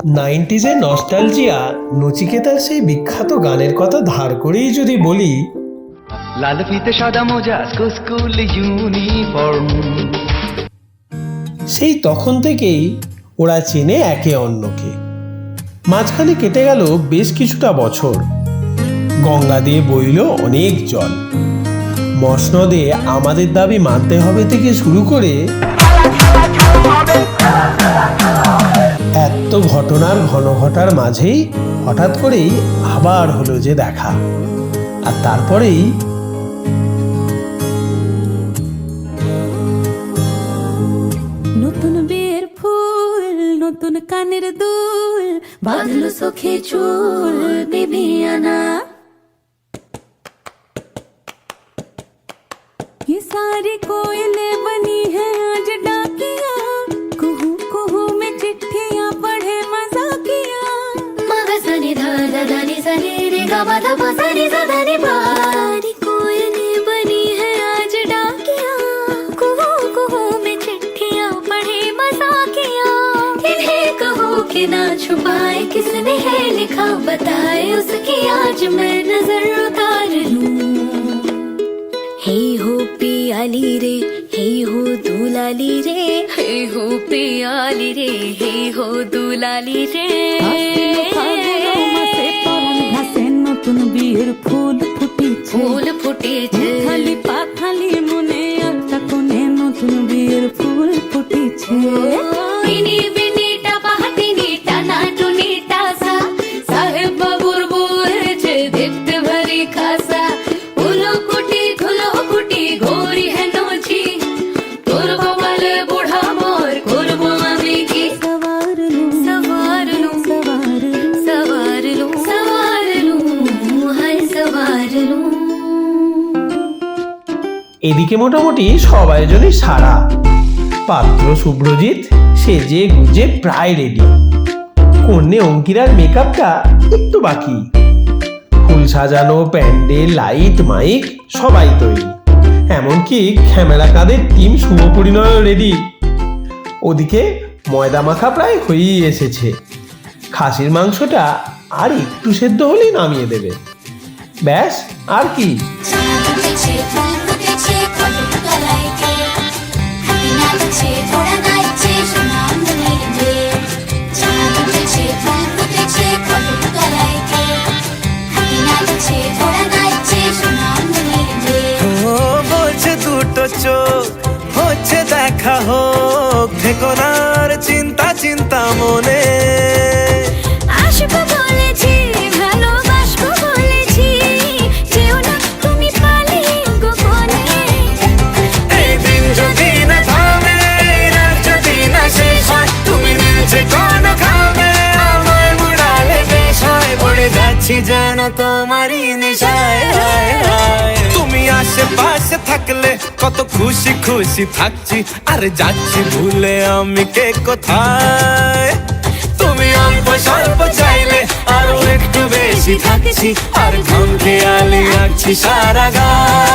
নাইনটিজের nostalgia নচিকেতার সেই বিখ্যাত গানের কথা ধার করেই যদি বলি, লাল ফিতে সাদা মোজা স্কুল ইউনিফর্ম। সেই তখন থেকেই ওরা চেনে একে অন্যকে। মাঝখানে কেটে গেল বেশ কিছুটা বছর। গঙ্গা দিয়ে বইল অনেক জল। মসনদে আমাদের দাবি মানতে হবে থেকে শুরু করে এত ঘটনার ঘনঘটার মাঝেই হঠাৎ করেই আবার হলো যে দেখা। আর তারপরেই নতুন বিয়ের ফুল, নতুন কানের দুল, বাঁধলো চোখে চুল বিবিয়ানা। ये सारी कोयले बनी है आज डाकिया, कुहू कुहू में चिट्ठियां पढ़े मजाकिया। मगसनी धादा दानी सनी रे गामा धापा सनी सदानी बारी कोयले बनी है आज डाकिया, कुहू कुहू में चिट्ठियां पढ़े मजाकिया। इन्हें कहो कि ना छुपाए किसने है लिखा, बताए उसकी आज मैं नजर उतार लूं। हे हो पियाली रे, हे हो दुलाली रे, हे हो पियाली रे, हे हो दुलाली रे। নতুন বিয়ের ফুল ফুটেছে, ফুল ফুটেছে খালি পাখালি মনে একটা কোণে নতুন বিয়ের ফুল ফুটেছে। ইনি বিনিটা পাহাটিনিটা নাটুনিটা সা সাহেব বাবুর বউয়েছে দেখতে ভারী খাসা। উলো কুটি ধুলো কুটি ঘোরি है नोची, তোর কপালে বুড়া মোর করবো আমি কি। সবার লু সবার লু সবার লু সবার লু সবার লু হায় সবার লু। এদিকে মোটামুটি সব আয়োজনই সারা। পাত্র শুভ্রজিৎ সেজে গুজে প্রায় রেডি। কন্যে অঙ্কিরার মেকআপটা একটু বাকি। ফুল সাজানো, প্যান্ডেল, লাইট, মাইক সবাই তৈরি। এমনকি ক্যামেরা কাঁধের টিম শুভ পরিণয় রেডি। ওদিকে ময়দা মাখা প্রায় হয়েই এসেছে। খাসির মাংসটা আর একটু সেদ্ধ হলেই নামিয়ে দেবে। ব্যাস, আর কি। চোখ হচ্ছে দেখা হোক, থেকোনার চিন্তা চিন্তা মনে। আসবো বলেছি, ভালোবাসবো বলেছি, যেও না তুমি পালিয়ে গোপনে। এই দিন যদি না থামে, রাত যদি না শেষ হয়, তুমি নিচে কোনো খাবে আমার মুড়ালে বেশ হয়। পড়ে যাচ্ছি যেন তোমারই নেশায়। তুমি আশেপাশে থাকলে কত খুশি খুশি থাকছি, আর যাচ্ছি ভুলে আমি কে কোথায়। তুমি অল্প স্বল্প চাইলে আরো একটু বেশি থাকছি, আর ঘুম খেয়ালি রাখছি সারা গায়।